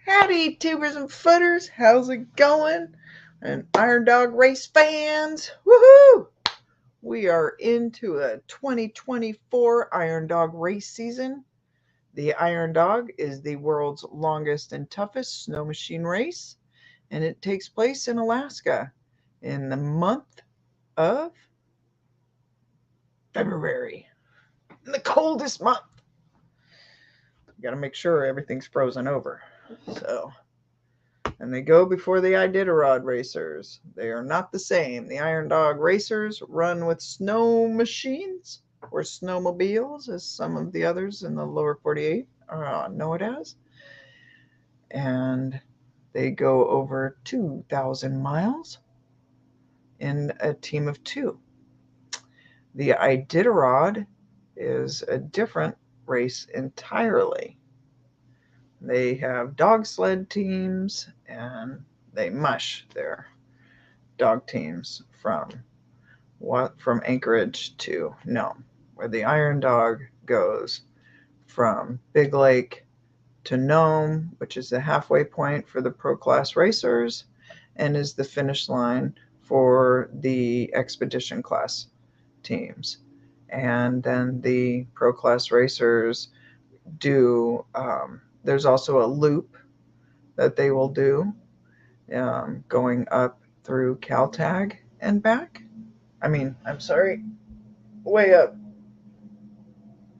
Howdy, tubers and footers. How's it going? And Iron Dog race fans. Woohoo! We are into a 2024 Iron Dog race season. The Iron Dog is the world's longest and toughest snow machine race, and it takes place in Alaska in the month of February, in the coldest month. You got to make sure everything's frozen over. So, and they go before the Iditarod racers. They are not the same. The Iron Dog racers run with snow machines or snowmobiles, as some of the others in the lower 48 know it as. And they go over 2,000 miles in a team of two. The Iditarod is a different race entirely. They have dog sled teams and they mush their dog teams from Anchorage to Nome, where the Iron Dog goes from Big Lake to Nome, which is the halfway point for the pro class racers and is the finish line for the expedition class teams. And then the pro class racers do, there's also a loop that they will do going up through Caltag and back. I'm sorry, way up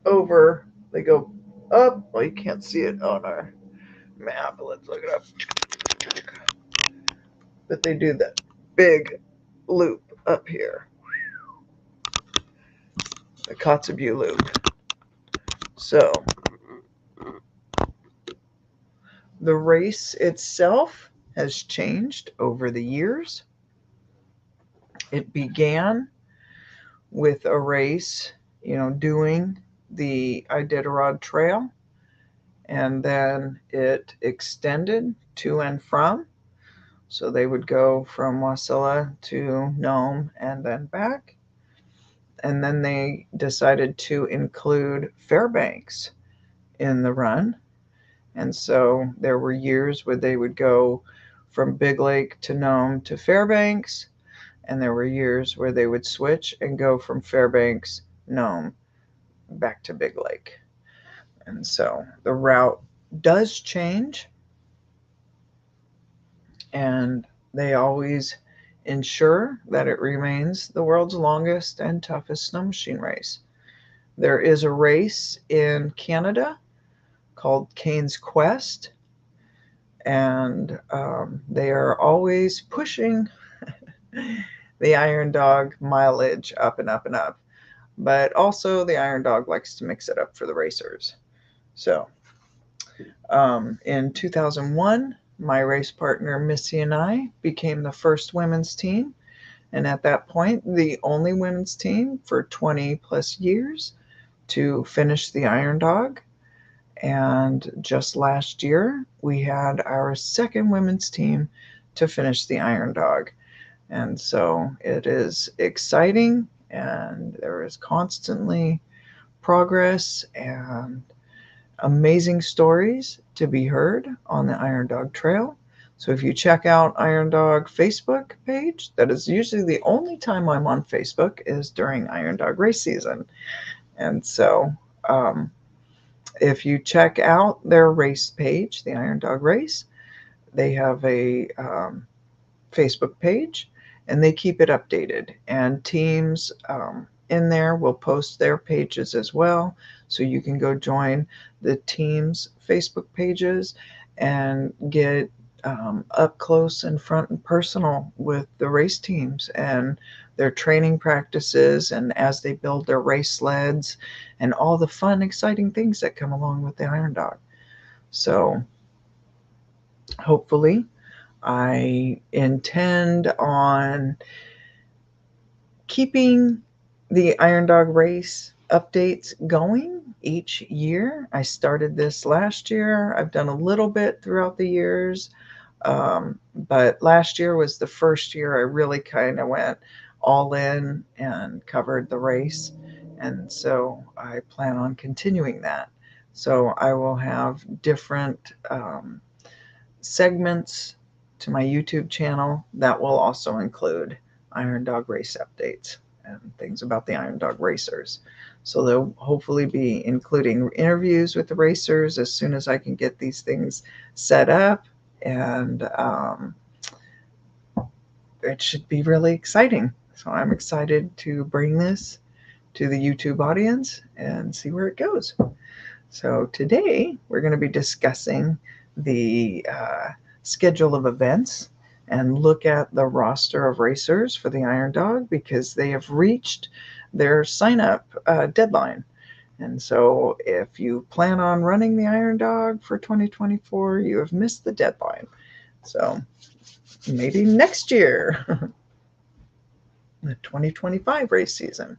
over. They go up. Well, you can't see it on our map. Let's look it up. But they do that big loop up here, the Kotzebue loop. So the race itself has changed over the years. It began with a race, doing the Iditarod Trail, and then it extended to and from. So they would go from Wasilla to Nome and then back. And then they decided to include Fairbanks in the run. And so there were years where they would go from Big Lake to Nome to Fairbanks. And there were years where they would switch and go from Fairbanks, Nome, back to Big Lake. And so the route does change. And they always ensure that it remains the world's longest and toughest snow machine race. There is a race in Canada called Kane's Quest, and they are always pushing the Iron Dog mileage up and up and up. But also, the Iron Dog likes to mix it up for the racers. So, in 2001, my race partner Missy and I became the first women's team, and at that point, the only women's team for 20 plus years to finish the Iron Dog. And just last year, we had our second women's team to finish the Iron Dog. And so it is exciting, and there is constantly progress and amazing stories to be heard on the Iron Dog Trail. So if you check out Iron Dog Facebook page, that is usually the only time I'm on Facebook is during Iron Dog race season. And so if you check out their race page, the Iron Dog Race, they have a Facebook page and they keep it updated. And teams in there will post their pages as well. So you can go join the team's Facebook pages and get up close and front and personal with the race teams and their training practices and as they build their race sleds and all the fun, exciting things that come along with the Iron Dog. So hopefully I intend on keeping the Iron Dog race updates going each year. I started this last year. I've done a little bit throughout the years. But last year was the first year I really kind of went all in and covered the race. And so I plan on continuing that. So I will have different segments to my YouTube channel that will also include Iron Dog race updates and things about the Iron Dog racers. So they'll hopefully be including interviews with the racers as soon as I can get these things set up, and it should be really exciting. So I'm excited to bring this to the YouTube audience and see where it goes. So today we're going to be discussing the schedule of events and look at the roster of racers for the Iron Dog, because they have reached their sign-up deadline. And so if you plan on running the Iron Dog for 2024, you have missed the deadline. So maybe next year, the 2025 race season.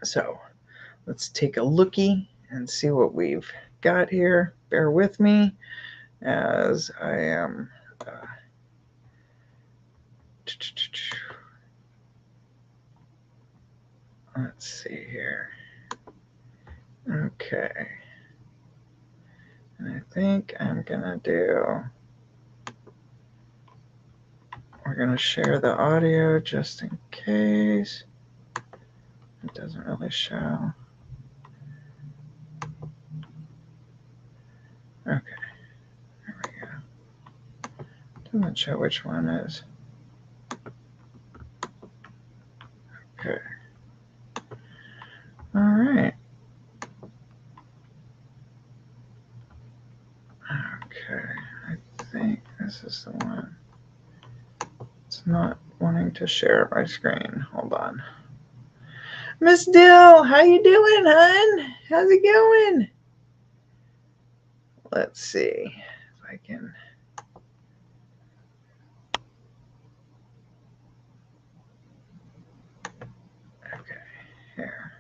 So let's take a lookie and see what we've got here. Bear with me as I am let's see here. Okay. And I think I'm gonna we're gonna share the audio just in case. It doesn't really show. Okay, there we go. Doesn't show which one is. Okay. All right. Okay, I think this is the one. It's not wanting to share my screen. Hold on. Miss Dill, how you doing, hon? How's it going? Let's see if I can. Okay, here.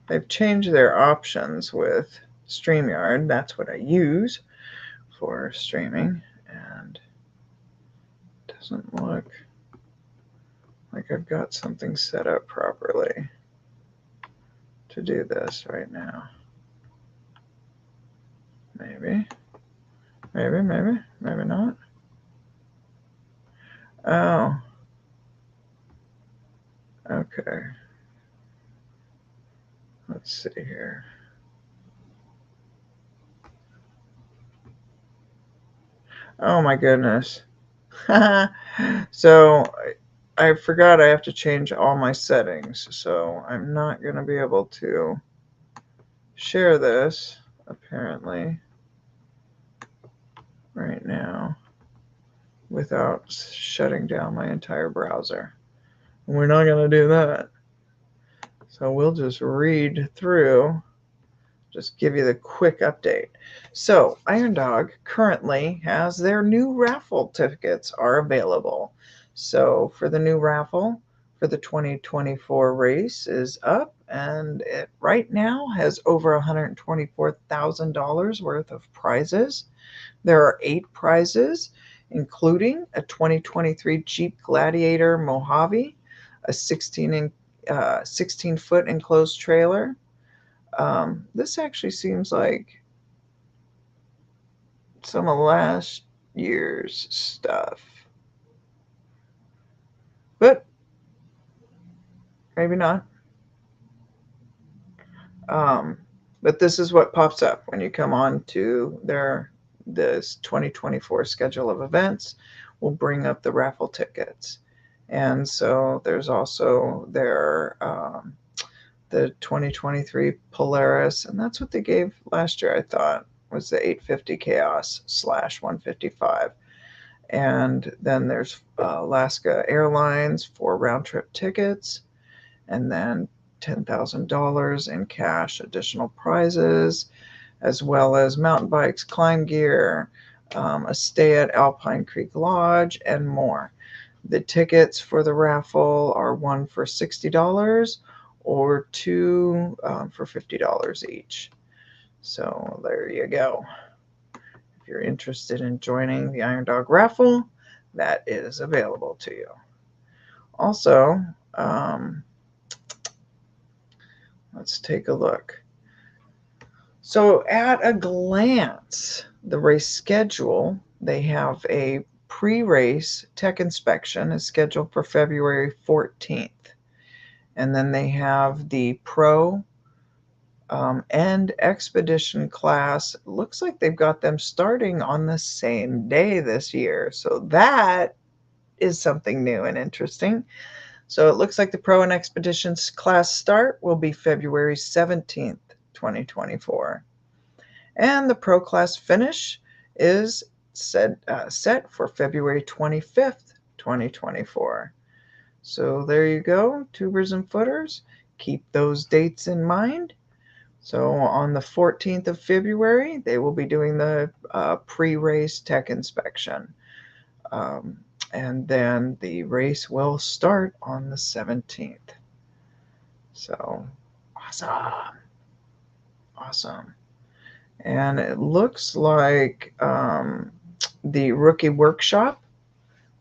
They've changed their options with StreamYard. That's what I use for streaming, and it doesn't look like I've got something set up properly to do this right now. Maybe not. Oh, okay. Let's see here. Oh my goodness. So I forgot I have to change all my settings, so I'm not going to be able to share this, apparently, right now without shutting down my entire browser. We're not going to do that. So we'll just read through, just give you the quick update. So Iron Dog currently has their new raffle tickets are available. So for the new raffle for the 2024 race is up, and it right now has over $124,000 worth of prizes. There are 8 prizes, including a 2023 Jeep Gladiator Mojave, a 16-foot enclosed trailer. This actually seems like some of last year's stuff, but maybe not. But this is what pops up when you come on to this 2024 schedule of events. Will bring up the raffle tickets, and so there's also the 2023 Polaris, and that's what they gave last year, I thought, was the 850 Chaos / 155. And then there's Alaska Airlines for round-trip tickets, and then $10,000 in cash additional prizes, as well as mountain bikes, climb gear, a stay at Alpine Creek Lodge, and more. The tickets for the raffle are 1 for $60 or 2 for $50 each. So there you go. If you're interested in joining the Iron Dog raffle, that is available to you. Also, let's take a look. So at a glance, the race schedule, they have a pre-race tech inspection is scheduled for February 14th. And then they have the pro and expedition class. Looks like they've got them starting on the same day this year. So that is something new and interesting. So it looks like the pro and expeditions class start will be February 17th, 2024. And the pro class finish is set for February 25th, 2024. So there you go, tubers and footers. Keep those dates in mind. So on the 14th of February, they will be doing the pre-race tech inspection. And then the race will start on the 17th. So awesome. Awesome. And it looks like the rookie workshop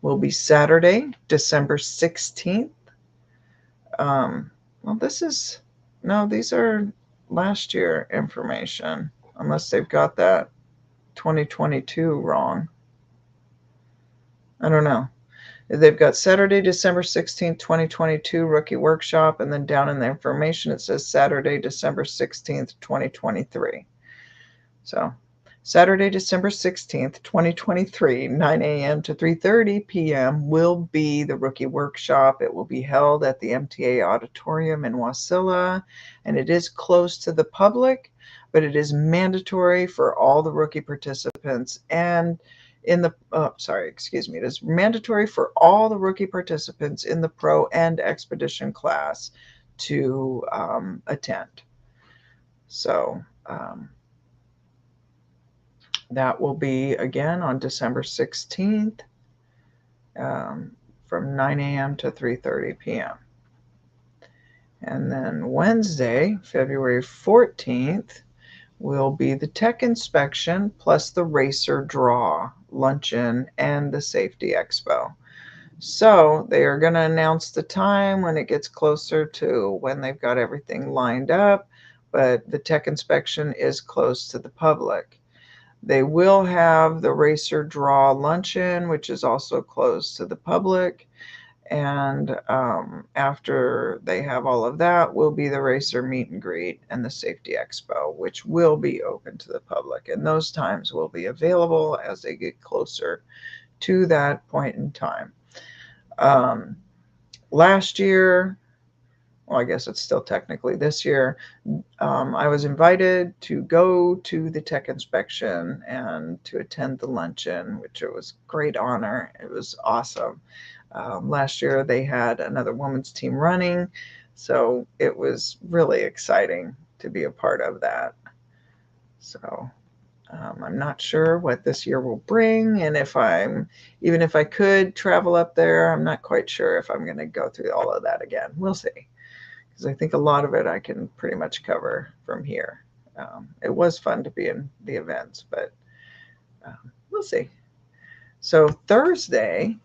will be Saturday, December 16th. Well, these are last year information, unless they've got that 2022 wrong. I don't know. They've got Saturday, December 16th, 2022 rookie workshop, and then down in the information it says Saturday, December 16th, 2023. So Saturday, December 16th, 2023, 9 a.m. to 3:30 p.m. will be the rookie workshop. It will be held at the MTA Auditorium in Wasilla, and it is closed to the public, but it is mandatory for all the rookie participants and it is mandatory for all the rookie participants in the pro and expedition class to attend. So that will be again on December 16th from 9 a.m. to 3:30 p.m. And then Wednesday, February 14th, will be the tech inspection plus the racer draw, luncheon, and the safety expo. So they are going to announce the time when it gets closer to when they've got everything lined up, but the tech inspection is closed to the public. They will have the racer draw luncheon, which is also closed to the public. And after they have all of that, will be the racer meet and greet and the safety expo, which will be open to the public. And those times will be available as they get closer to that point in time. Last year, well, I guess it's still technically this year, I was invited to go to the tech inspection and to attend the luncheon, which it was a great honor. It was awesome. Last year they had another women's team running, so it was really exciting to be a part of that. So I'm not sure what this year will bring, and even if I could travel up there, I'm not quite sure if I'm going to go through all of that again. We'll see, because I think a lot of it I can pretty much cover from here. It was fun to be in the events, but we'll see. So Thursday,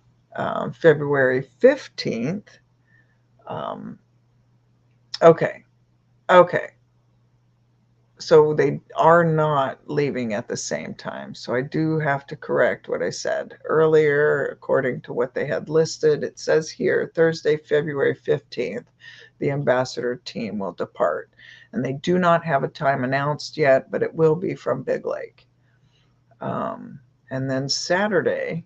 February 15th. Okay. So they are not leaving at the same time. So I do have to correct what I said earlier. According to what they had listed, it says here, Thursday, February 15th, the ambassador team will depart. And they do not have a time announced yet, but it will be from Big Lake. And then Saturday,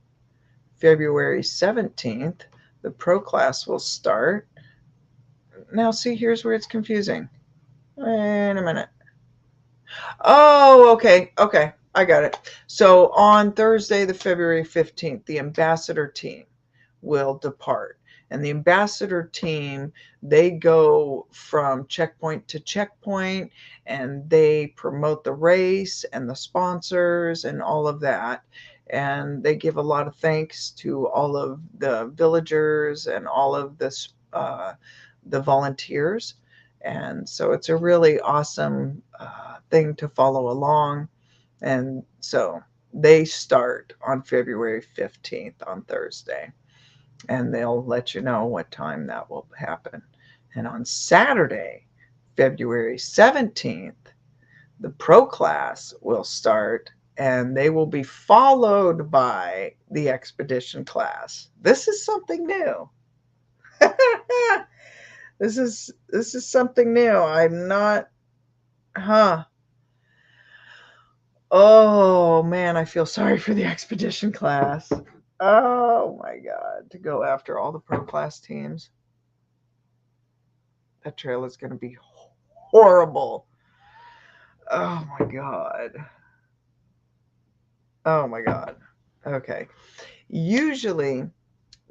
February 17th, the pro class will start. Now, see, here's where it's confusing. Wait a minute. Oh, okay. I got it. So on Thursday, the February 15th, the ambassador team will depart. And the ambassador team, they go from checkpoint to checkpoint, and they promote the race and the sponsors and all of that. And they give a lot of thanks to all of the villagers and all of the volunteers. And so it's a really awesome thing to follow along. And so they start on February 15th on Thursday. And they'll let you know what time that will happen. And on Saturday, February 17th, the pro class will start and they will be followed by the expedition class. This is something new. This is something new. I'm not, Oh man, I feel sorry for the expedition class. Oh my god, to go after all the pro class teams. That trail is going to be horrible. Oh my god. Oh my god. Okay. Usually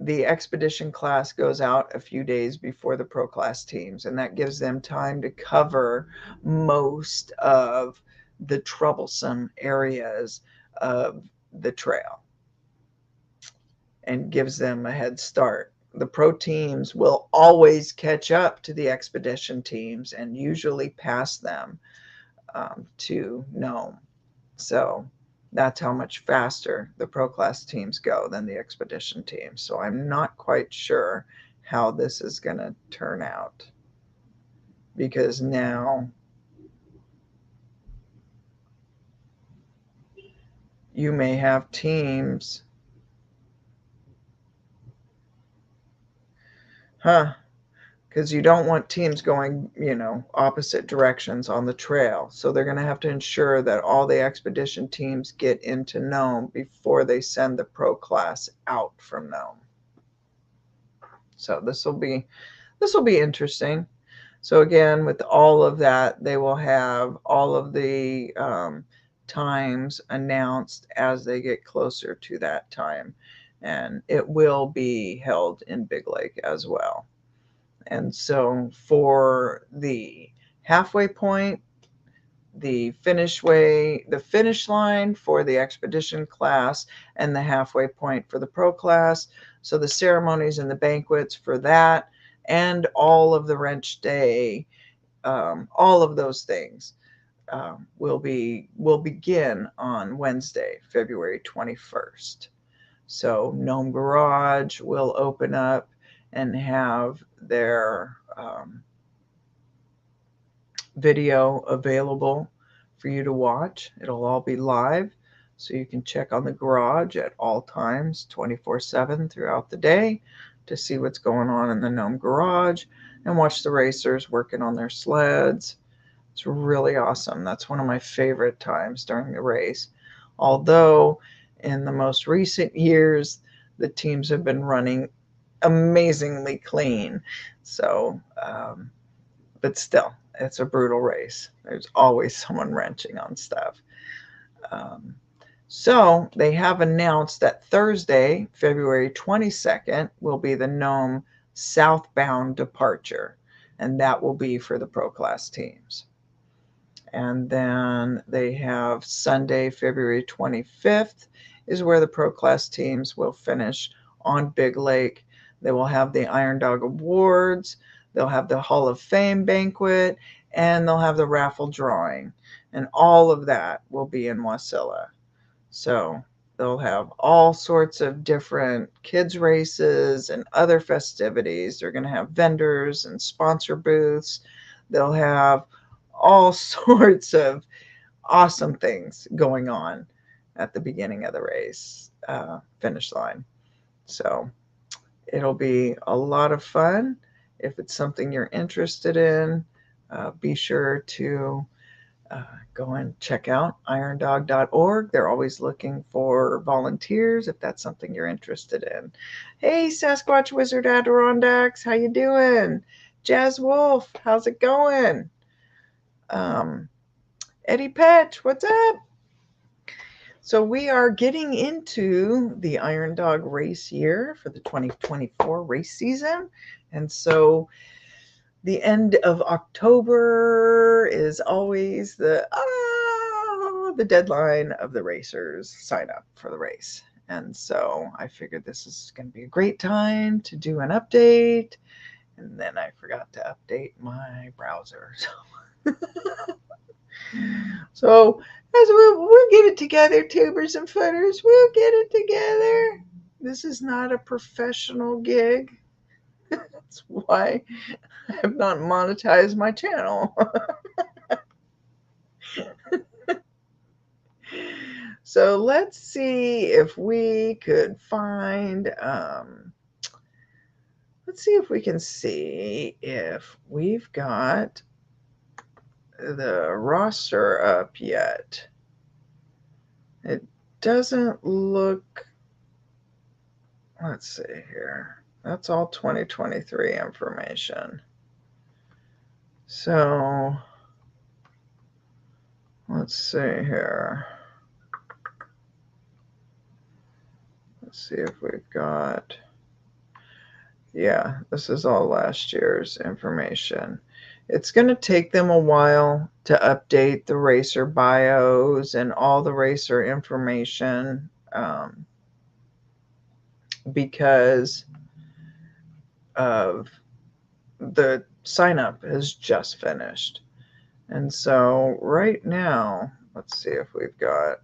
the expedition class goes out a few days before the pro class teams, and that gives them time to cover most of the troublesome areas of the trail and gives them a head start. The pro teams will always catch up to the expedition teams and usually pass them to Nome. So that's how much faster the pro class teams go than the expedition teams. So I'm not quite sure how this is going to turn out, because now you may have teams, because you don't want teams going, opposite directions on the trail. So they're going to have to ensure that all the expedition teams get into Nome before they send the pro class out from Nome. So this will be interesting. So again, with all of that, they will have all of the times announced as they get closer to that time. And it will be held in Big Lake as well. And so for the halfway point, the finish line for the expedition class, and the halfway point for the pro class. So the ceremonies and the banquets for that, and all of the wrench day, all of those things will begin on Wednesday, February 21st. So Nome Garage will open up and have their video available for you to watch. It'll all be live, so you can check on the garage at all times, 24/7 throughout the day, to see what's going on in the Nome Garage and watch the racers working on their sleds. It's really awesome. That's one of my favorite times during the race. Although in the most recent years, the teams have been running amazingly clean. So, but still, it's a brutal race. There's always someone wrenching on stuff. So they have announced that Thursday, February 22nd, will be the Nome southbound departure, and that will be for the pro class teams. And then they have Sunday, February 25th, is where the pro class teams will finish on Big Lake. They will have the Iron Dog Awards, they'll have the Hall of Fame banquet, and they'll have the raffle drawing. And all of that will be in Wasilla. So they'll have all sorts of different kids races and other festivities. They're going to have vendors and sponsor booths. They'll have all sorts of awesome things going on at the beginning of the race finish line. So it'll be a lot of fun. If it's something you're interested in, be sure to go and check out irondog.org. They're always looking for volunteers if that's something you're interested in. Hey, Sasquatch Wizard Adirondacks, how you doing? Jazz Wolf, how's it going? Eddie Petch, what's up? So we are getting into the Iron Dog race year for the 2024 race season. And so the end of October is always the deadline of the racers sign up for the race. And so I figured this is going to be a great time to do an update. And then I forgot to update my browser. So as we'll get it together, tubers and footers. We'll get it together. This is not a professional gig. That's why I have not monetized my channel. So let's see if we could find, let's see if we can see if we've got the roster up yet. It doesn't look, let's see here. That's all 2023 information. So let's see here. Let's see if we've got, yeah, this is all last year's information. It's going to take them a while to update the racer bios and all the racer information because of the sign up has just finished. And so right now, let's see if we've got,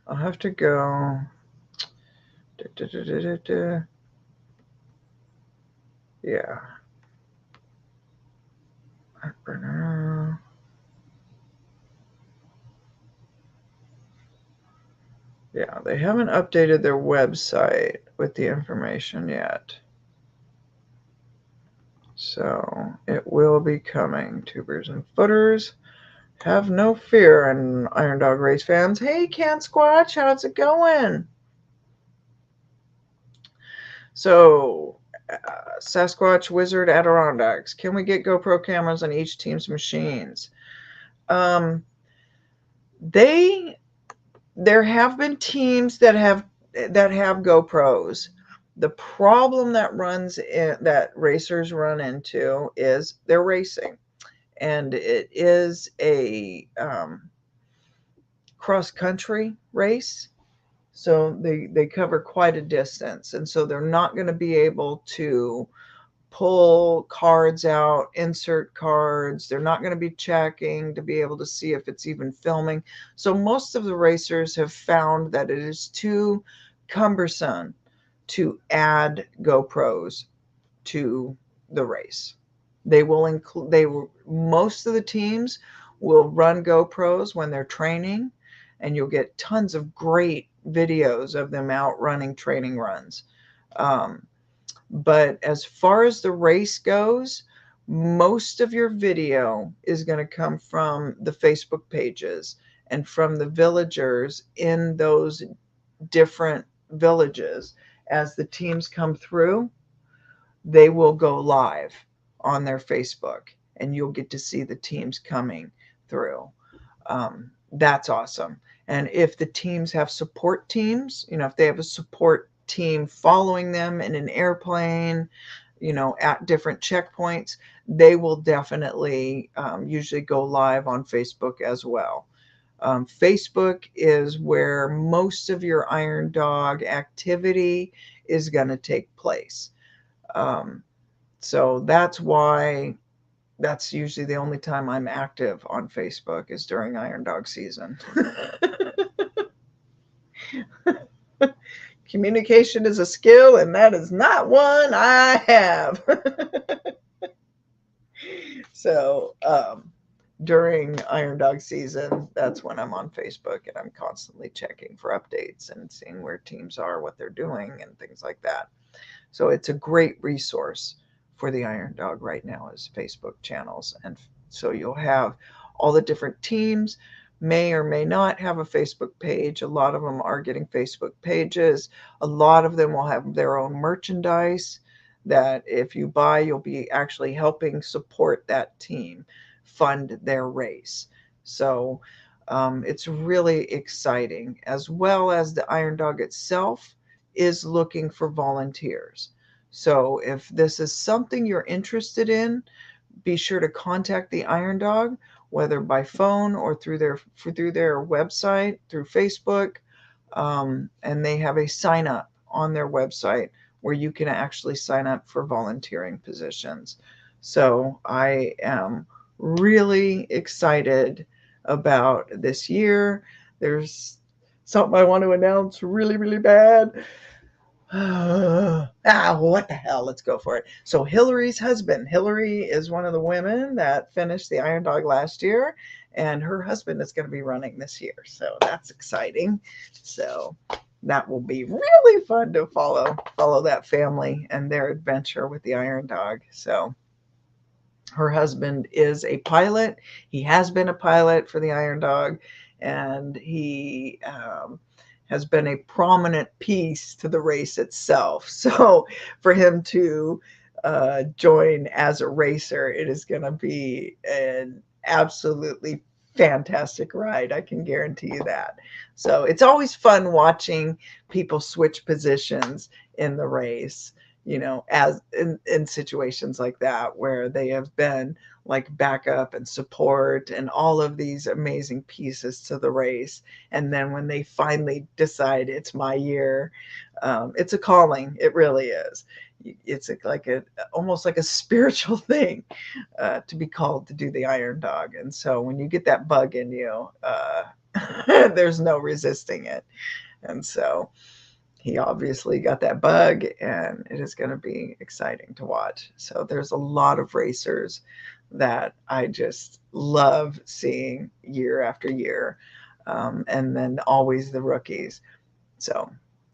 I'll have to go, yeah. Yeah, they haven't updated their website with the information yet. So it will be coming, tubers and footers. Have no fear, and Iron Dog Race fans. Hey, Can Squatch, how's it going? So, Sasquatch Wizard Adirondacks. Can we get GoPro cameras on each team's machines? There have been teams that have GoPros. The problem that racers run into is they're racing, and it is a cross-country race, so they cover quite a distance, and so they're not going to be able to pull cards out, insert cards. They're not going to be checking to be able to see if it's even filming. So most of the racers have found that it is too cumbersome to add GoPros to the race. They will include, most of the teams will run GoPros when they're training, and you'll get tons of great videos of them out running training runs. But as far as the race goes, most of your video is going to come from the Facebook pages and from the villagers in those different villages. As the teams come through, they will go live on their Facebook, and you'll get to see the teams coming through. That's awesome. And if the teams have support teams, if they have a support team following them in an airplane, at different checkpoints, they will definitely usually go live on Facebook as well. Facebook is where most of your Iron Dog activity is going to take place. So that's why that's usually the only time I'm active on Facebook is during Iron Dog season. Communication is a skill, and that is not one I have. So during Iron Dog season, that's when I'm on Facebook, and I'm constantly checking for updates and seeing where teams are, what they're doing, and things like that. So it's a great resource for the Iron Dog right now is Facebook channels. And so you'll have all the different teams may or may not have a Facebook page. A lot of them are getting Facebook pages. A lot of them will have their own merchandise that if you buy, you'll be actually helping support that team, fund their race. So it's really exciting, as well as the Iron Dog itself is looking for volunteers. So if this is something you're interested in, be sure to contact the Iron Dog, whether by phone or through their website, through Facebook. And they have a sign up on their website where you can actually sign up for volunteering positions. So I am really excited about this year. There's something I want to announce really, really bad. What the hell? Let's go for it. So Hillary's husband. Hillary is one of the women that finished the Iron Dog last year, and her husband is going to be running this year. So that's exciting. So that will be really fun to follow that family and their adventure with the Iron Dog. So her husband is a pilot. He has been a pilot for the Iron Dog, and he has been a prominent piece to the race itself. So for him to join as a racer, it is going to be an absolutely fantastic ride. I can guarantee you that. So it's always fun watching people switch positions in the race, you know, as in situations like that where they have been like backup and support and all of these amazing pieces to the race. And then when they finally decide it's my year, it's a calling. It really is. It's like almost like a spiritual thing to be called to do the Iron Dog. And so when you get that bug in you, there's no resisting it. And so he obviously got that bug, and it is going to be exciting to watch. So there's a lot of racers that I just love seeing year after year, and then always the rookies. So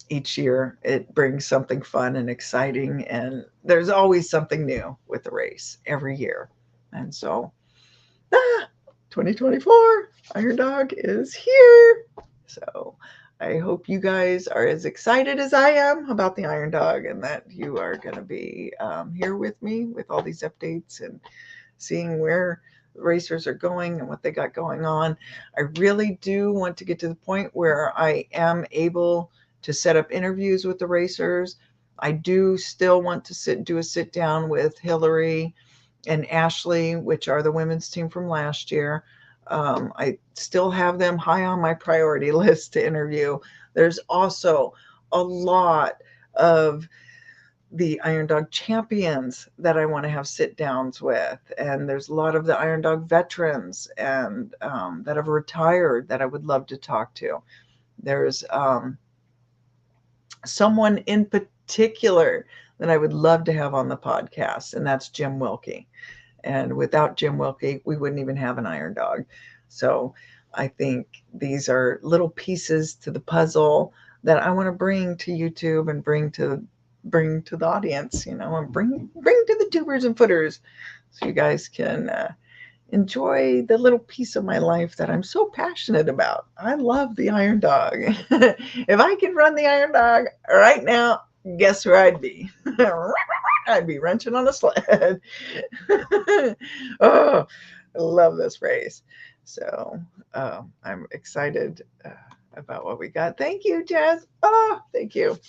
each year it brings something fun and exciting, and there's always something new with the race every year. And so 2024 Iron Dog is here. So I hope you guys are as excited as I am about the Iron Dog, and that you are going to be here with me with all these updates and seeing where the racers are going and what they got going on. I really do want to get to the point where I am able to set up interviews with the racers. I do still want to do a sit down with Hillary and Ashley, which are the women's team from last year. I still have them high on my priority list to interview. There's also a lot of the Iron Dog champions that I want to have sit downs with. And there's a lot of the Iron Dog veterans and that have retired that I would love to talk to. There's someone in particular that I would love to have on the podcast, and that's Jim Wilkie. And without Jim Wilkie, we wouldn't even have an Iron Dog. So I think these are little pieces to the puzzle that I want to bring to YouTube and bring to the audience, you know, and bring to the tubers and footers, so you guys can enjoy the little piece of my life that I'm so passionate about. I love the Iron Dog. If I could run the Iron Dog right now, guess where I'd be? I'd be wrenching on a sled. Oh, I love this race. So I'm excited about what we got. Thank you, Jazz. Oh, thank you.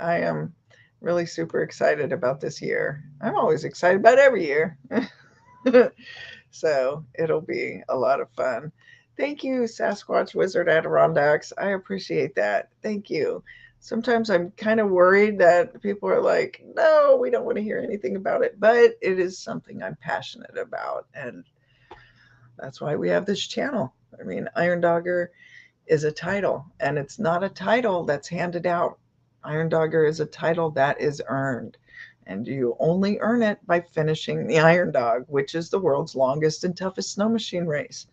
I am really super excited about this year. I'm always excited about every year. So it'll be a lot of fun. Thank you, Sasquatch Wizard Adirondacks. I appreciate that. Thank you. Sometimes I'm kind of worried that people are like, no, we don't want to hear anything about it, but it is something I'm passionate about. And that's why we have this channel. I mean, Iron Dogger is a title, and it's not a title that's handed out. Iron Dogger is a title that is earned. And you only earn it by finishing the Iron Dog, which is the world's longest and toughest snow machine race.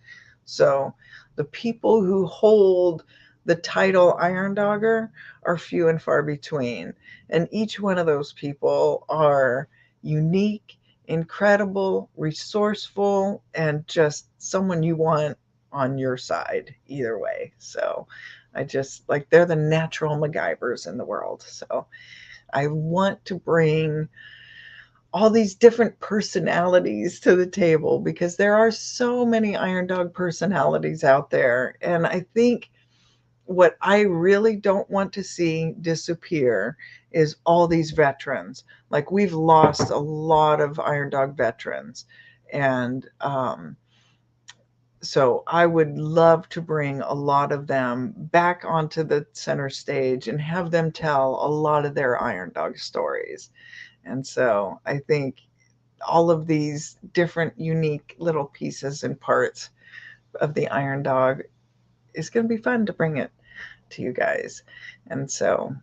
So the people who hold the title Iron Dogger are few and far between. And each one of those people are unique, incredible, resourceful, and just someone you want on your side either way. So I just like, they're the natural MacGyvers in the world. So I want to bring all these different personalities to the table, because there are so many Iron Dog personalities out there. And I think what I really don't want to see disappear is all these veterans. Like, we've lost a lot of Iron Dog veterans. And so I would love to bring a lot of them back onto the center stage and have them tell a lot of their Iron Dog stories. And so I think all of these different unique little pieces and parts of the Iron Dog is going to be fun to bring it to you guys. And so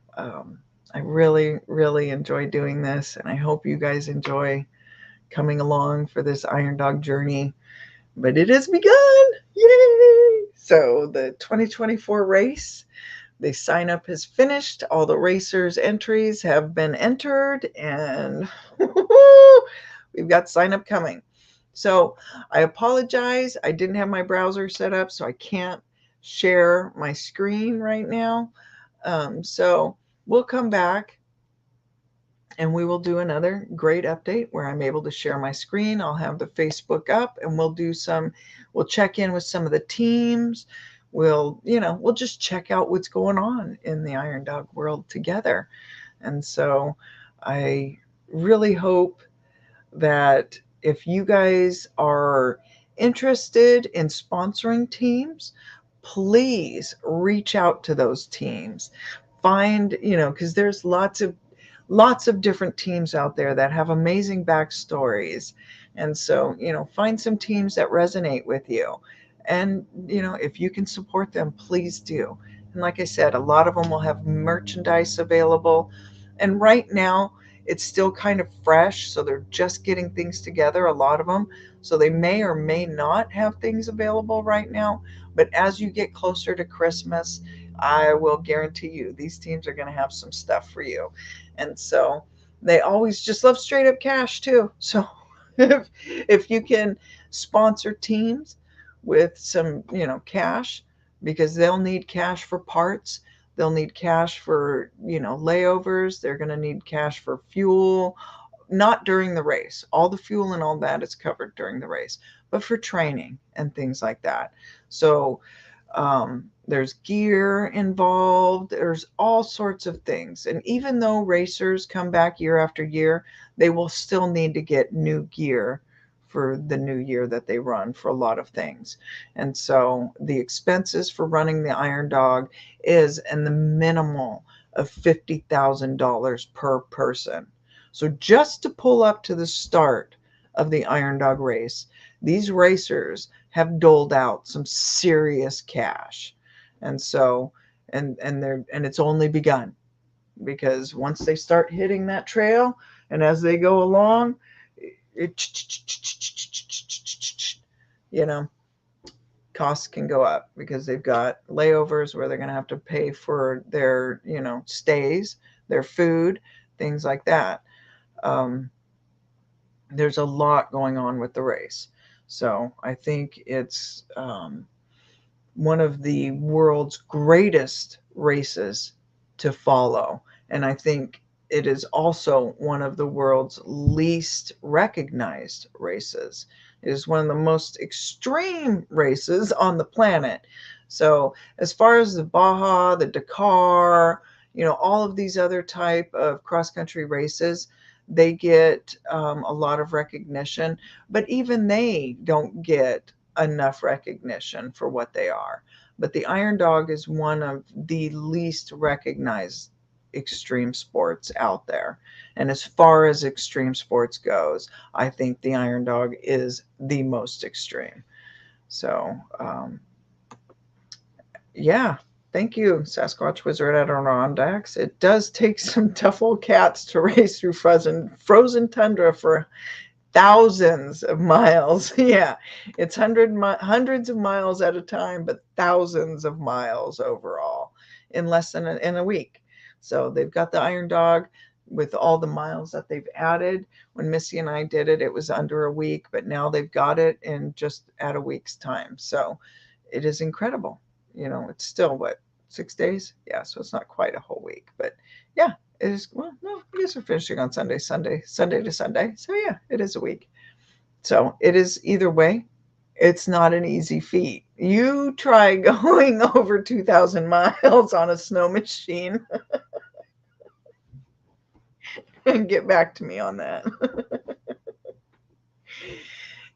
I really, really enjoy doing this, and I hope you guys enjoy coming along for this Iron Dog journey. But it has begun! Yay! So the 2024 race, the sign up has finished. All the racers' entries have been entered, and we've got sign up coming. So I apologize. I didn't have my browser set up, so I can't share my screen right now. So we'll come back and we will do another great update where I'm able to share my screen. I'll have the Facebook up, and we'll check in with some of the teams. We'll just check out what's going on in the Iron Dog world together. And so I really hope that if you guys are interested in sponsoring teams, please reach out to those teams. Find, because there's lots of different teams out there that have amazing backstories. And so, find some teams that resonate with you. And, if you can support them, please do. And like I said, a lot of them will have merchandise available. And right now, it's still kind of fresh, so they're just getting things together, a lot of them. So they may or may not have things available right now. But as you get closer to Christmas, I will guarantee you these teams are going to have some stuff for you. And so they always just love straight up cash too. So if you can sponsor teams with some, cash, because they'll need cash for parts. They'll need cash for, layovers. They're going to need cash for fuel, not during the race. All the fuel and all that is covered during the race, but for training and things like that. So there's gear involved. There's all sorts of things. And even though racers come back year after year, they will still need to get new gear for the new year that they run for a lot of things. And so the expenses for running the Iron Dog is in the minimal of $50,000 per person. So just to pull up to the start of the Iron Dog race, these racers have doled out some serious cash. And so, and it's only begun, because once they start hitting that trail and as they go along, costs can go up because they've got layovers where they're going to have to pay for their, stays, their food, things like that. There's a lot going on with the race. So I think it's one of the world's greatest races to follow. And I think it is also one of the world's least recognized races. It is one of the most extreme races on the planet. So as far as the Baja, the Dakar, all of these other type of cross-country races, they get a lot of recognition, but even they don't get enough recognition for what they are. But the Iron Dog is one of the least recognized extreme sports out there. And as far as extreme sports goes, I think the Iron Dog is the most extreme. So, yeah. Thank you, Sasquatch Wizard Adirondacks. It does take some tough old cats to race through frozen tundra for thousands of miles. Yeah, it's hundreds of miles at a time, but thousands of miles overall in less than in a week. So they've got the Iron Dog with all the miles that they've added. When Missy and I did it, it was under a week, but now they've got it in just at a week's time. So it is incredible. It's still 6 days? Yeah, so it's not quite a whole week, but yeah, it is. Well, no, I guess we're finishing on Sunday to Sunday. So yeah, it is a week. So it is either way. It's not an easy feat. You try going over 2,000 miles on a snow machine and get back to me on that.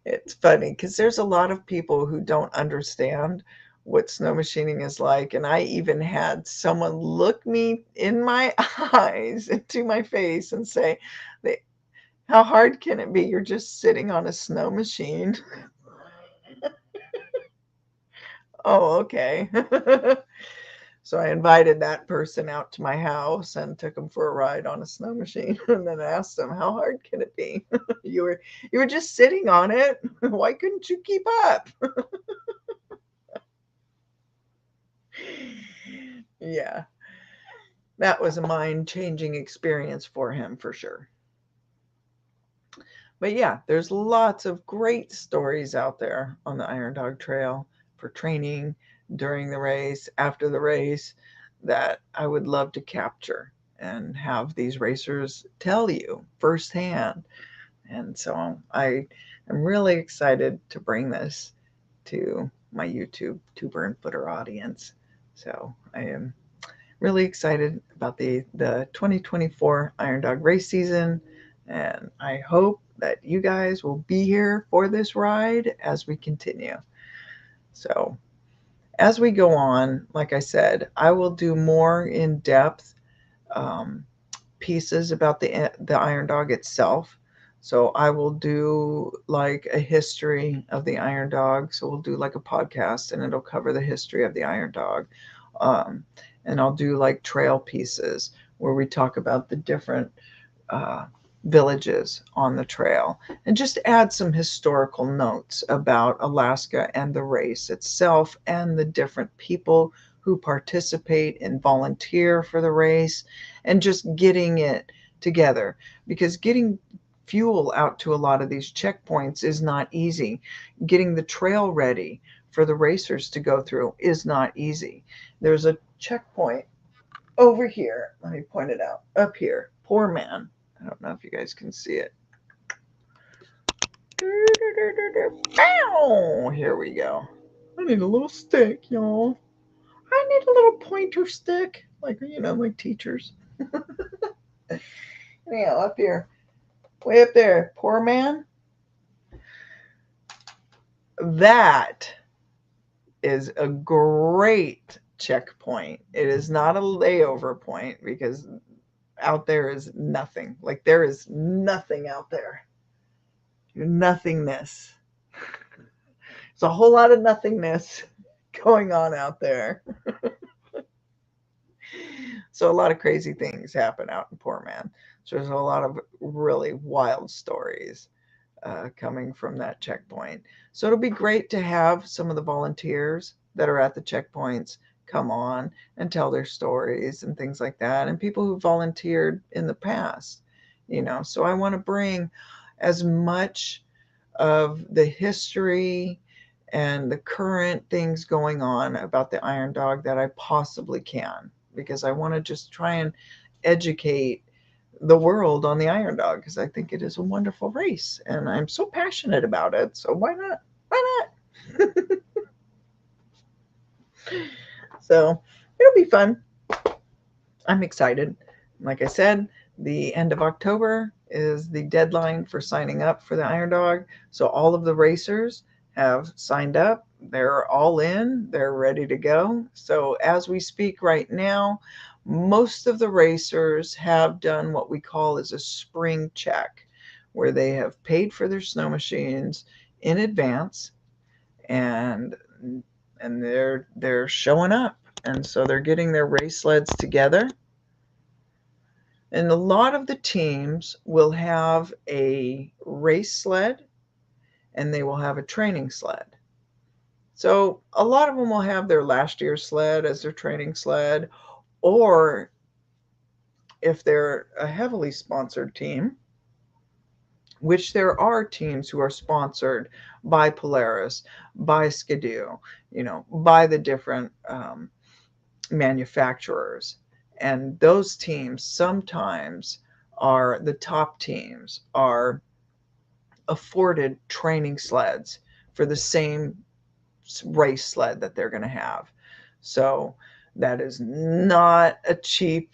It's funny because there's a lot of people who don't understand what snow machining is like. And I even had someone look me in my eyes, into my face, and say, how hard can it be? You're just sitting on a snow machine. Oh, okay. So I invited that person out to my house and took them for a ride on a snow machine, and then asked them, "How hard can it be? You were just sitting on it. Why couldn't you keep up?" Yeah, that was a mind-changing experience for him for sure. But yeah, there's lots of great stories out there on the Iron Dog Trail for training during the race, after the race, that I would love to capture and have these racers tell you firsthand. And so I am really excited to bring this to my YouTube tuber and footer audience. So I am really excited about the 2024 Iron Dog race season, and I hope that you guys will be here for this ride as we continue. So as we go on, like I said, I will do more in-depth um, pieces about the Iron Dog itself. So I will do like a history of the Iron Dog. So we'll do like a podcast, and it'll cover the history of the Iron Dog. Um, and I'll do like trail pieces where we talk about the different uh, villages on the trail, and just add some historical notes about Alaska and the race itself and the different people who participate and volunteer for the race, and just getting it together, because getting fuel out to a lot of these checkpoints is not easy. Getting the trail ready for the racers to go through is not easy. There's a checkpoint over here. Let me point it out. Up here. Poor man. I don't know if you guys can see it. Bow! Here we go. I need a little stick, y'all. I need a little pointer stick. Like, like teachers. Anyhow, up here. Way up there. Poor man. That is a great checkpoint. It is not a layover point, because out there is nothing. Like, there is nothing out there. Nothingness. There's a whole lot of nothingness going on out there. So a lot of crazy things happen out in Poor Man. So there's a lot of really wild stories coming from that checkpoint. So it'll be great to have some of the volunteers that are at the checkpoints come on and tell their stories and things like that, and people who volunteered in the past. So I want to bring as much of the history and the current things going on about the Iron Dog that I possibly can, because I want to just try and educate the world on the Iron Dog, because I think it is a wonderful race and I'm so passionate about it. So why not? Why not? So it'll be fun. I'm excited. Like I said, the end of October is the deadline for signing up for the Iron Dog. So all of the racers have signed up. They're all in. They're ready to go. So as we speak right now, most of the racers have done what we call as a spring check, where they have paid for their snow machines in advance, and they're showing up. And so they're getting their race sleds together. And a lot of the teams will have a race sled, and they will have a training sled. So a lot of them will have their last year's sled as their training sled, or if they're a heavily sponsored team, which there are teams who are sponsored by Polaris, by Skidoo, by the different manufacturers. And those teams sometimes are the top teams are afforded training sleds for the same race sled that they're going to have. So that is not a cheap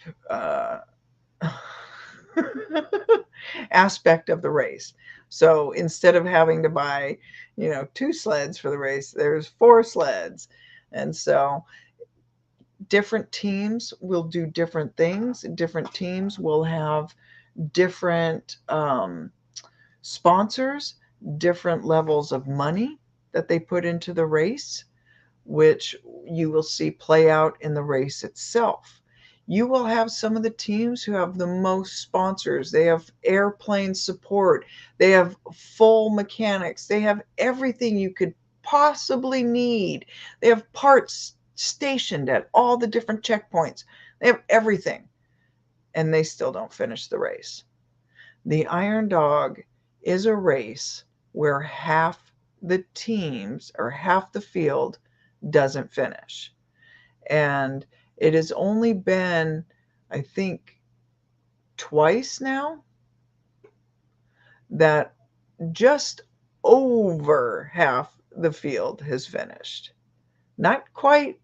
aspect of the race. So instead of having to buy, 2 sleds for the race, there's 4 sleds. And so different teams will do different things. Different teams will have different sponsors, different levels of money that they put into the race. which you will see play out in the race itself. You will have some of the teams who have the most sponsors. They have airplane support. They have full mechanics. They have everything you could possibly need. They have parts stationed at all the different checkpoints. They have everything, and they still don't finish the race. The Iron Dog is a race where half the teams or half the field doesn't finish. And it has only been, I think, twice now that just over half the field has finished. Not quite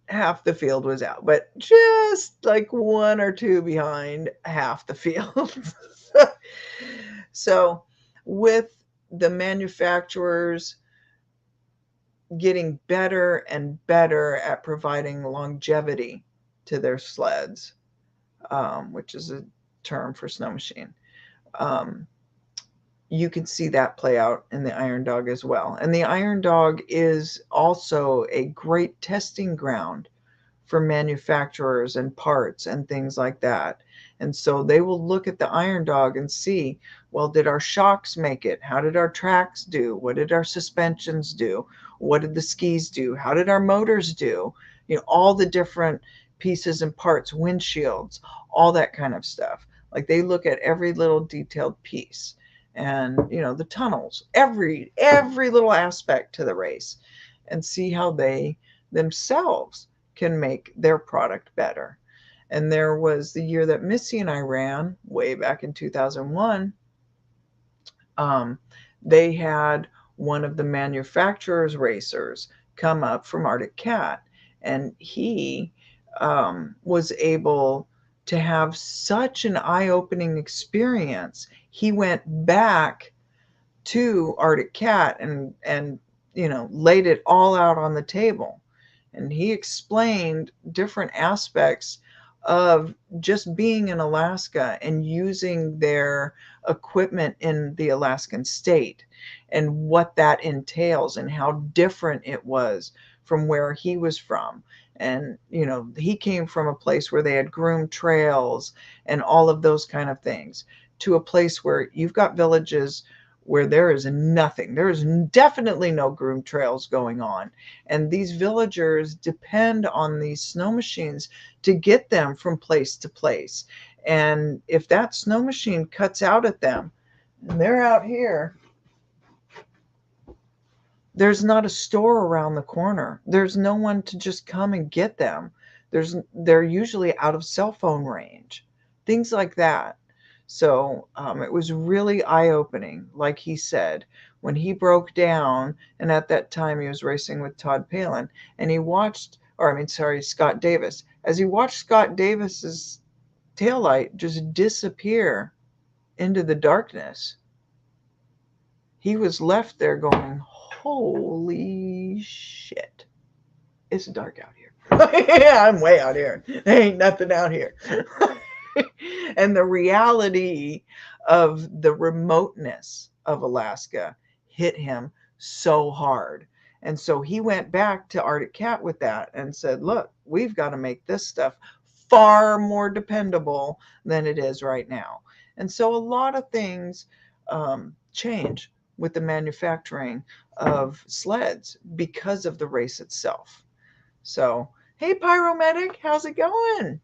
half the field was out, but just like one or two behind half the field. So, with the manufacturers getting better and better at providing longevity to their sleds, which is a term for snow machine, you can see that play out in the Iron Dog as well. And the Iron Dog is also a great testing ground for manufacturers and parts and things like that. And so they will look at the Iron Dog and see, well, did our shocks make it? How did our tracks do? What did our suspensions do? What did the skis do? How did our motors do? You know, all the different pieces and parts, windshields, all that kind of stuff. Like they look at every little detailed piece, and you know, the tunnels, every little aspect to the race, and see how they themselves can make their product better. And there was the year that Missy and I ran, way back in 2001. They had one of the manufacturer's racers come up from Arctic Cat, and he was able to have such an eye-opening experience. He went back to Arctic Cat and you know, laid it all out on the table. And he explained different aspects of just being in Alaska and using their equipment in the Alaskan state and what that entails and how different it was from where he was from. And, you know, he came from a place where they had groomed trails and all of those kind of things to a place where you've got villages where there is nothing. There is definitely no groomed trails going on. And these villagers depend on these snow machines to get them from place to place. And if that snow machine cuts out at them, and they're out here, there's not a store around the corner. There's no one to just come and get them. They're usually out of cell phone range, things like that. So it was really eye-opening, like he said, when he broke down, and at that time he was racing with Todd Palin, and he watched, Scott Davis. As he watched Scott Davis's taillight just disappear into the darkness, he was left there going, holy shit, it's dark out here. Yeah, I'm way out here. There ain't nothing out here. And the reality of the remoteness of Alaska hit him so hard. And so he went back to Arctic Cat with that and said, look, we've got to make this stuff far more dependable than it is right now. And so a lot of things change with the manufacturing of sleds because of the race itself. So, hey, Pyromedic, how's it going?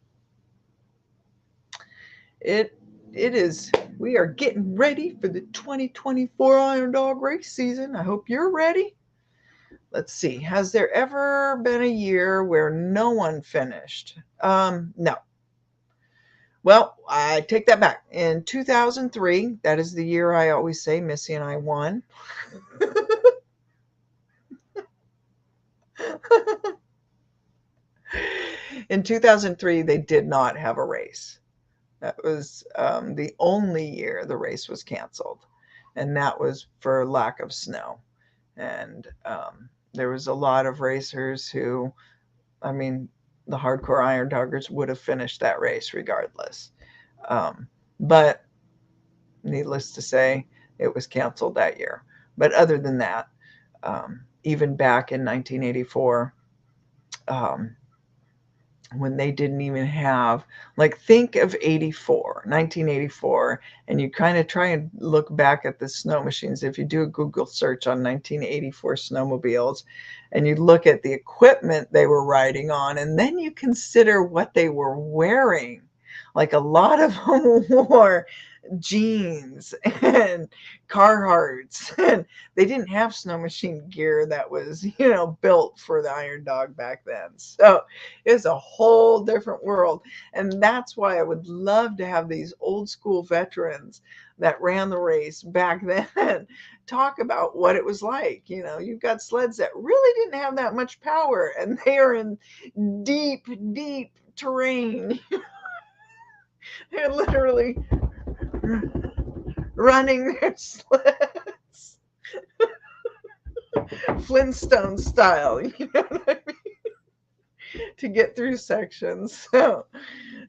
It is, we are getting ready for the 2024 Iron Dog race season. I hope you're ready. Let's see. Has there ever been a year where no one finished? No. Well, I take that back. In 2003, that is the year I always say Missy and I won. In 2003, they did not have a race. That was the only year the race was canceled, and that was for lack of snow. And there was a lot of racers who, I mean, the hardcore Iron Doggers would have finished that race regardless. But needless to say, it was canceled that year. But other than that, even back in 1984, um, when they didn't even have, like, think of 1984, and you kind of try and look back at the snow machines. If you do a Google search on 1984 snowmobiles and you look at the equipment they were riding on, and then you consider what they were wearing, like a lot of them wore jeans and Carhartts, and they didn't have snow machine gear that was, built for the Iron Dog back then. So it's a whole different world. And that's why I would love to have these old school veterans that ran the race back then talk about what it was like. You've got sleds that really didn't have that much power, and they are in deep, deep terrain. They're literally running their sleds Flintstone style, you know what I mean? To get through sections. So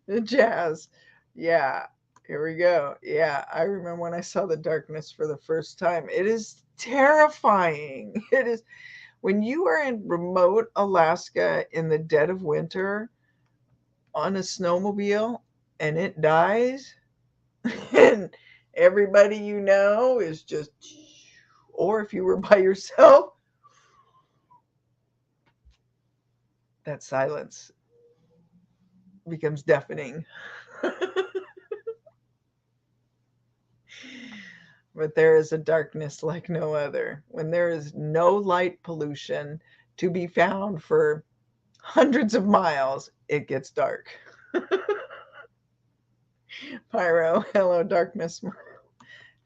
the jazz. Yeah, here we go. Yeah, I remember when I saw the darkness for the first time. It is terrifying. It is when you are in remote Alaska in the dead of winter on a snowmobile and it dies and everybody is just, or if you were by yourself, that silence becomes deafening. But there is a darkness like no other. When there is no light pollution to be found for hundreds of miles, it gets dark. Pyro, hello darkness.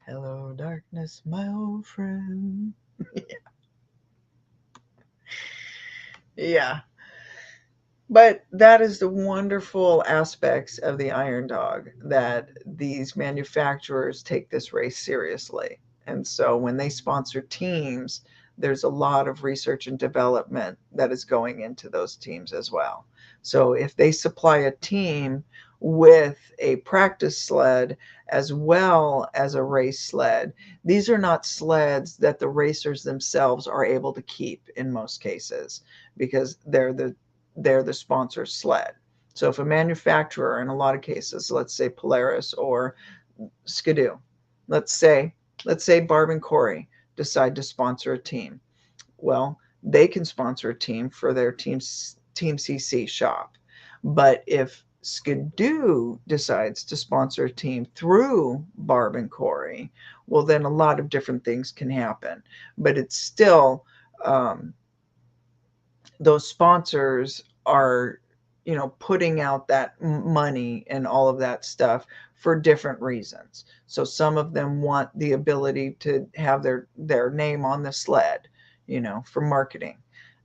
Hello darkness, my old friend. Yeah. But that is the wonderful aspects of the Iron Dog, that these manufacturers take this race seriously. And so when they sponsor teams, there's a lot of research and development that is going into those teams as well. So if they supply a team with a practice sled as well as a race sled, these are not sleds that the racers themselves are able to keep in most cases, because they're the sponsor's sled. So if a manufacturer, in a lot of cases, let's say Polaris or Skidoo, let's say Barb and Corey decide to sponsor a team. Well, they can sponsor a team for their Team CC shop. But if Skidoo decides to sponsor a team through Barb and Corey, well, then a lot of different things can happen. But it's still, those sponsors are, putting out that money and all of that stuff for different reasons. So some of them want the ability to have their name on the sled, for marketing.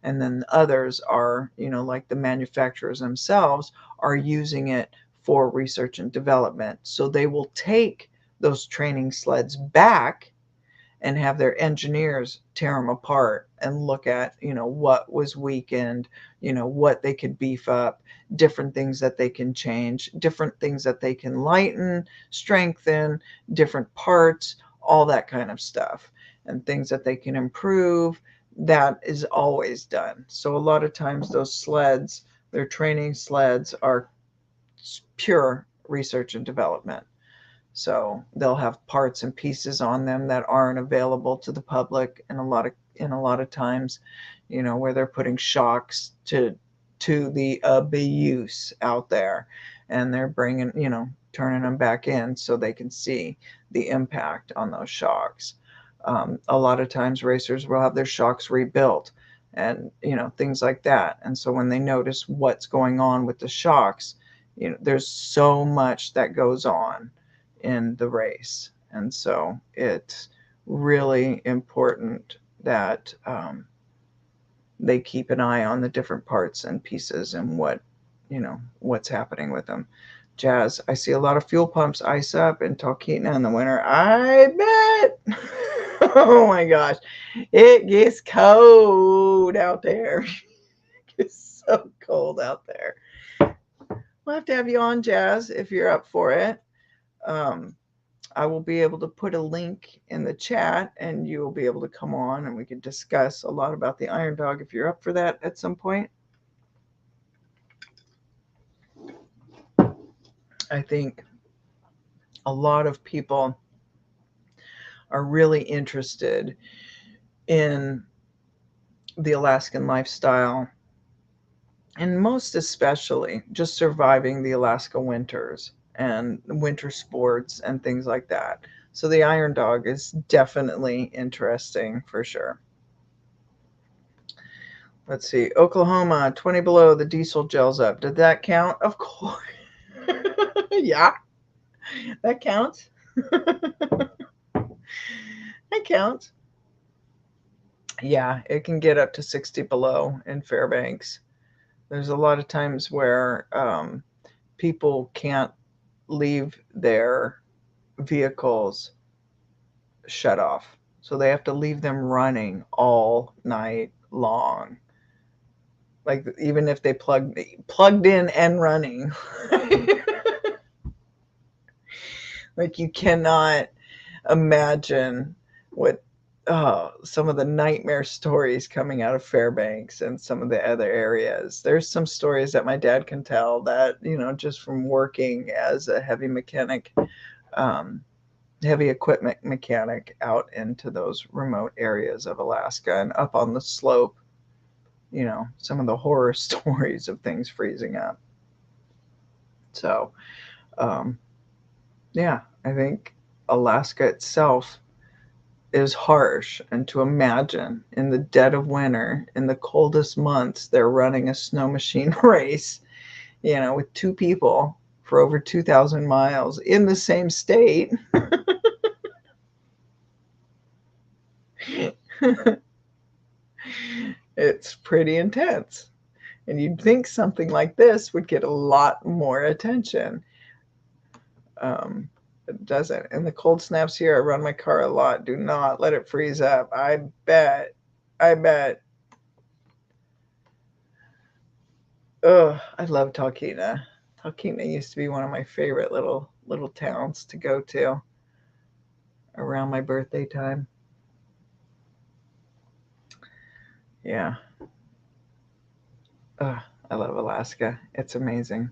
And then others are, like the manufacturers themselves are using it for research and development. So they will take those training sleds back and have their engineers tear them apart and look at, what was weakened, what they could beef up, different things that they can change, different things that they can lighten, strengthen, different parts, all that kind of stuff, and things that they can improve. That is always done. So a lot of times those sleds, their training sleds, are pure research and development. So they'll have parts and pieces on them that aren't available to the public, and a lot of times, where they're putting shocks to the abuse out there, and they're bringing, turning them back in so they can see the impact on those shocks. A lot of times racers will have their shocks rebuilt and, things like that. And so when they notice what's going on with the shocks, there's so much that goes on in the race. And so it's really important that they keep an eye on the different parts and pieces and what's happening with them. Jazz, I see a lot of fuel pumps ice up in Talkeetna in the winter. I bet. Oh my gosh. It gets cold out there. It gets so cold out there. We'll have to have you on, Jazz, if you're up for it. I will be able to put a link in the chat and you will be able to come on and we can discuss a lot about the iron dog if you're up for that at some point. I think a lot of people are really interested in the Alaskan lifestyle, and most especially just surviving the Alaska winters and winter sports and things like that. So the iron dog is definitely interesting for sure. Let's see. Oklahoma, 20 below, the diesel gels up. Did that count? Of course. Yeah, that counts. That counts. Yeah, it can get up to 60 below in Fairbanks. There's a lot of times where people can't leave their vehicles shut off. So they have to leave them running all night long. Like even if they plugged in and running. Like you cannot imagine what some of the nightmare stories coming out of Fairbanks and some of the other areas. There's some stories that my dad can tell that, just from working as a heavy mechanic, heavy equipment mechanic out into those remote areas of Alaska and up on the slope, some of the horror stories of things freezing up. So, yeah, I think Alaska itself is harsh, and to imagine in the dead of winter, in the coldest months, they're running a snow machine race, with two people for over 2,000 miles in the same state. It's pretty intense. And you'd think something like this would get a lot more attention. It doesn't. In the cold snaps here, I run my car a lot. Do not let it freeze up. I bet. Oh, I love Talkeetna. Talkeetna used to be one of my favorite little towns to go to around my birthday time. Yeah. I love Alaska. It's amazing.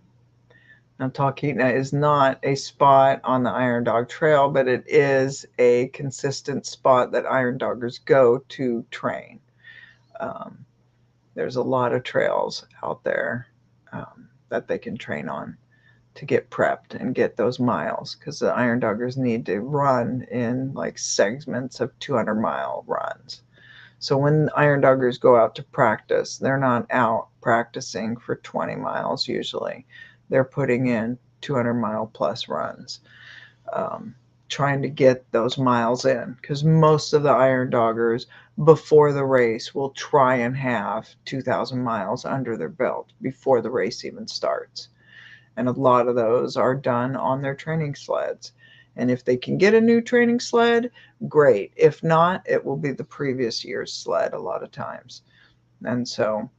Now, Talkeetna is not a spot on the Iron Dog Trail, but it is a consistent spot that Iron Doggers go to train. There's a lot of trails out there that they can train on to get prepped and get those miles, because the Iron Doggers need to run in like segments of 200-mile runs. So when Iron Doggers go out to practice, they're not out practicing for 20 miles usually. They're putting in 200-mile plus runs, trying to get those miles in, because most of the Iron Doggers before the race will try and have 2,000 miles under their belt before the race even starts. And a lot of those are done on their training sleds. And if they can get a new training sled, great. If not, it will be the previous year's sled a lot of times. And so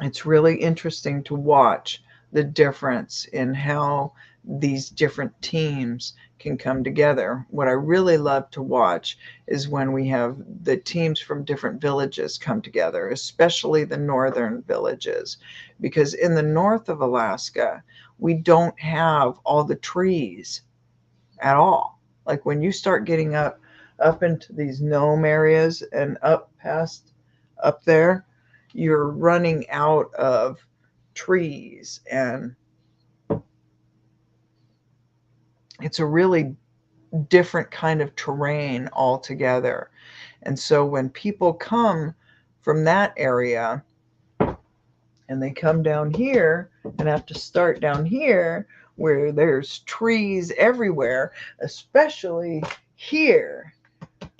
it's really interesting to watch the difference in how these different teams can come together. What I really love to watch is when we have the teams from different villages come together, especially the northern villages, because in the north of Alaska, we don't have all the trees at all. Like when you start getting up into these Nome areas and up there, you're running out of trees, and it's a really different kind of terrain altogether. And so when people come from that area and they come down here and have to start down here where there's trees everywhere, especially here.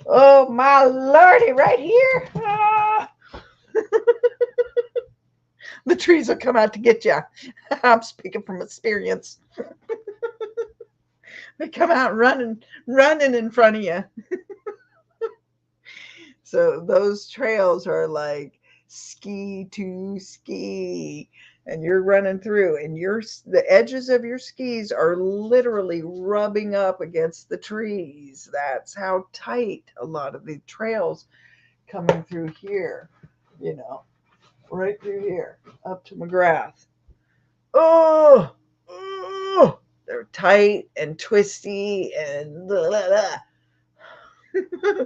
Oh my lordy, right here. Ah. The trees will come out to get you. I'm speaking from experience. They come out running in front of you. So those trails are like ski to ski. and you're running through, and the edges of your skis are literally rubbing up against the trees. That's how tight a lot of the trails coming through here, you know, right through here up to McGrath. Oh, oh, they're tight and twisty and blah, blah, blah.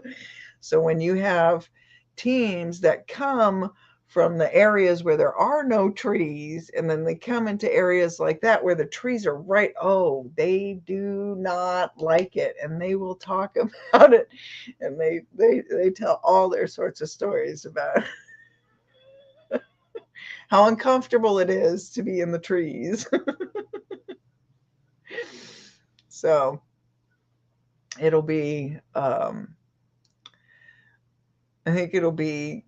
So when you have teams that come from the areas where there are no trees, and then they come into areas like that where the trees are right, oh, they do not like it, and they will talk about it, and they tell all their sorts of stories about how uncomfortable it is to be in the trees. So it'll be I think it'll be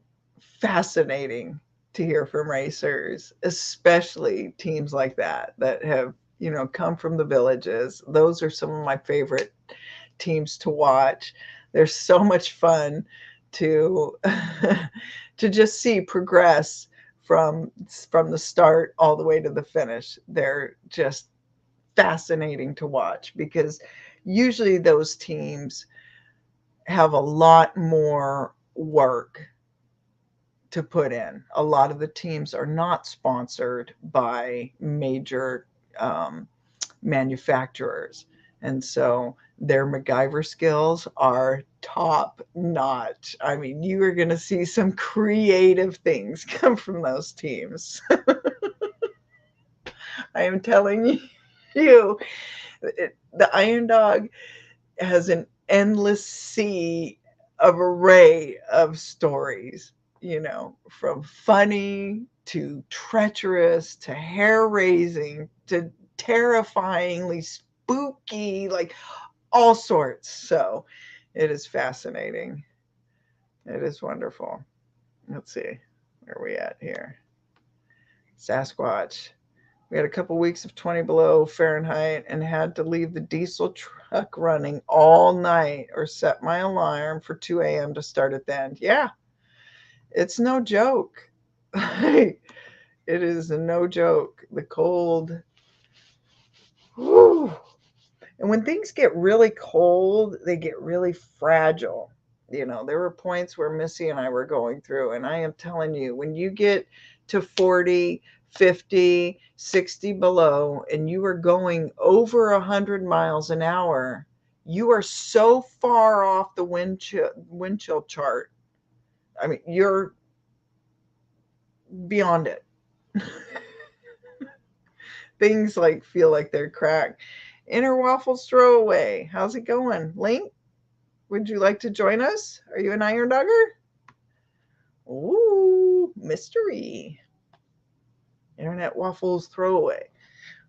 fascinating to hear from racers, especially teams like that have, you know, come from the villages. Those are some of my favorite teams to watch. They're so much fun to to just see progress from the start all the way to the finish. They're just fascinating to watch because usually those teams have a lot more work to put in. A lot of the teams are not sponsored by major manufacturers. And so their MacGyver skills are top notch. I mean, you are going to see some creative things come from those teams. I am telling you, the Iron Dog has an endless sea of array of stories, you know, from funny to treacherous to hair-raising to terrifyingly spooky, like all sorts. So it is fascinating. It is wonderful. Let's see, where are we at here? Sasquatch. We had a couple weeks of 20 below Fahrenheit and had to leave the diesel truck running all night or set my alarm for 2 a.m. to start at the end. Yeah, it's no joke. It is no joke. The cold. Whew. And when things get really cold, they get really fragile. You know, there were points where Missy and I were going through, and I am telling you, when you get to 40, 50, 60 below, and you are going over 100 miles an hour, you are so far off the wind chill chart. I mean, you're beyond it. Things like feel like they're cracked. Inner Waffles Throwaway. How's it going? Link, would you like to join us? Are you an Iron Dogger? Ooh, mystery. Internet Waffles Throwaway.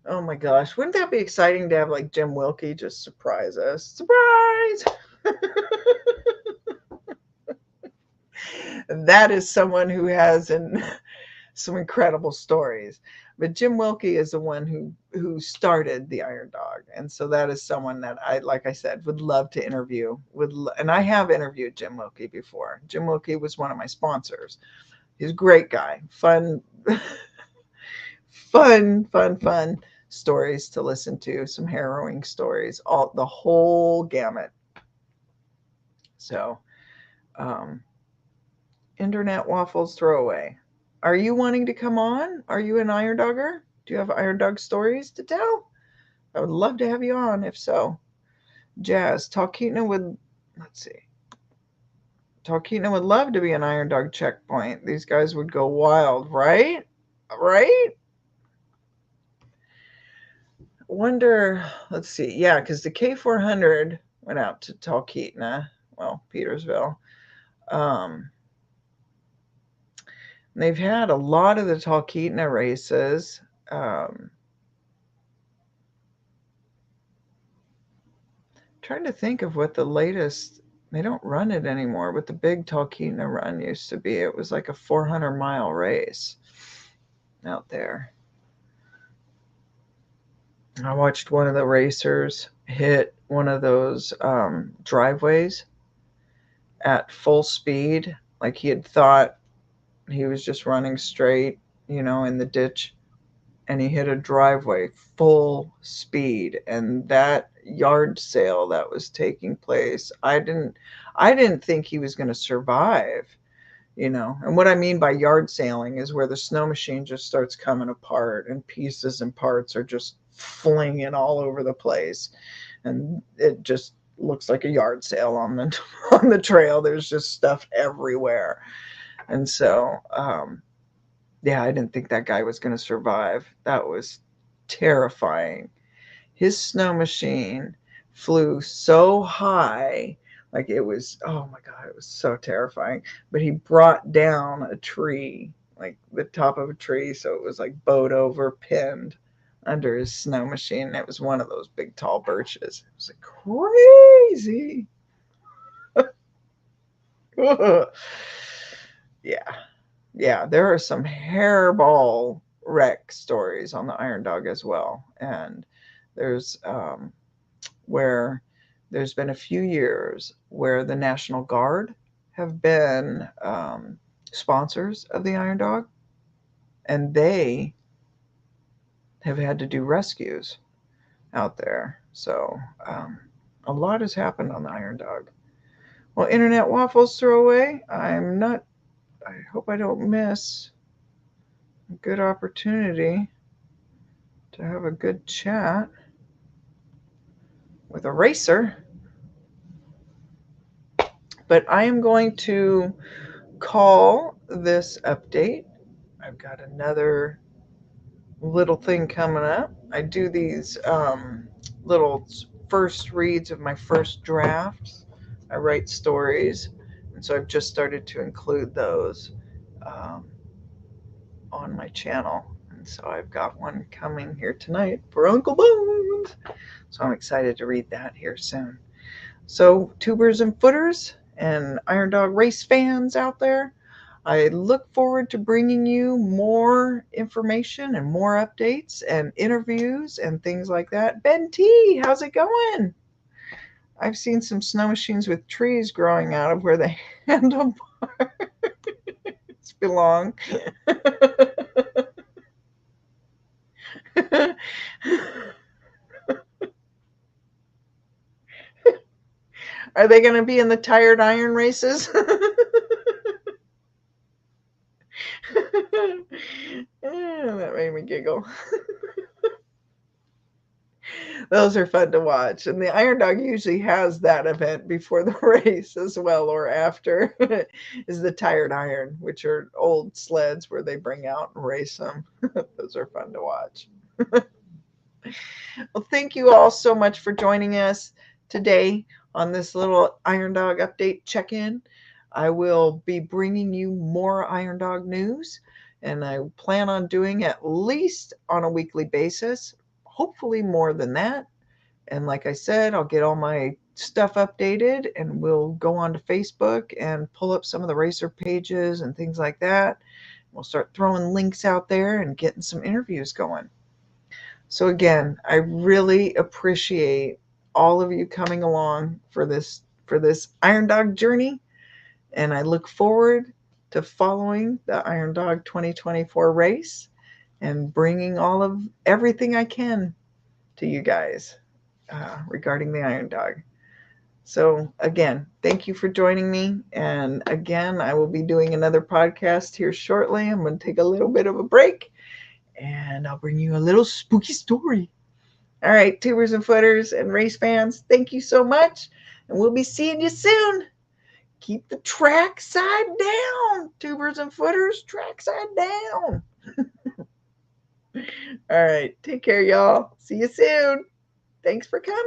Oh my gosh. Wouldn't that be exciting to have like Jim Wilkie just surprise us? Surprise! That is someone who has some incredible stories. But Jim Wilkie is the one who started the Iron Dog, and so that is someone that I, like I said, would love to interview. And I have interviewed Jim Wilkie before. Jim Wilkie was one of my sponsors. He's a great guy, fun, fun stories to listen to, some harrowing stories, all the whole gamut. So, Internet Waffles Throwaway. Are you wanting to come on? Are you an Iron Dogger? Do you have Iron Dog stories to tell? I would love to have you on, if so. Jazz, Talkeetna would, let's see. Talkeetna would love to be an Iron Dog checkpoint. These guys would go wild, right? Right? Wonder, let's see. Yeah, because the K400 went out to Talkeetna, well, Petersville. They've had a lot of the Talkeetna races. Trying to think of what the latest, they don't run it anymore, but the big Talkeetna run used to be. It was like a 400-mile race out there. I watched one of the racers hit one of those driveways at full speed, like he had thought he was just running straight, you know, in the ditch, and he hit a driveway full speed. And that yard sale that was taking place, I didn't think he was going to survive, you know. And what I mean by yard sailing is where the snow machine just starts coming apart and pieces and parts are just flinging all over the place, and it just looks like a yard sale on the on the trail. There's just stuff everywhere. And so yeah, I didn't think that guy was going to survive. That was terrifying. His snow machine flew so high, like it was, oh my God, it was so terrifying. But he brought down a tree, like the top of a tree. So it was like bowed over, pinned under his snow machine. It was one of those big, tall birches. It was like crazy. Yeah. Yeah, there are some hairball wreck stories on the Iron Dog as well. And there's where there's been a few years where the National Guard have been sponsors of the Iron Dog, and they have had to do rescues out there. So a lot has happened on the Iron Dog. Well, Internet Waffles Throwaway, I hope I don't miss a good opportunity to have a good chat with a racer. But I am going to call this update. I've got another little thing coming up. I do these little first reads of my first drafts. I write stories, and so I've just started to include those on my channel. And so I've got one coming here tonight for Uncle Bones. So I'm excited to read that here soon. So tubers and footers and Iron Dog race fans out there, I look forward to bringing you more information and more updates and interviews and things like that. Ben T, how's it going? I've seen some snow machines with trees growing out of where the handlebars belong. Are they going to be in the tired iron races? That made me giggle. Those are fun to watch. And the Iron Dog usually has that event before the race as well, or after, is the tired iron, which are old sleds where they bring out and race them. Those are fun to watch. Well, thank you all so much for joining us today on this little Iron Dog update check-in. I will be bringing you more Iron Dog news, and I plan on doing at least on a weekly basis, hopefully more than that. And like I said, I'll get all my stuff updated, and we'll go on to Facebook and pull up some of the racer pages and things like that. We'll start throwing links out there and getting some interviews going. So again, I really appreciate all of you coming along for this Iron Dog journey, and I look forward to following the Iron Dog 2024 race and bringing all of everything I can to you guys regarding the Iron Dog. So again, thank you for joining me. And again, I will be doing another podcast here shortly. I'm going to take a little bit of a break, and I'll bring you a little spooky story. All right, tubers and footers and race fans, thank you so much. And we'll be seeing you soon. Keep the track side down, tubers and footers, track side down. All right, take care, y'all. See you soon. Thanks for coming.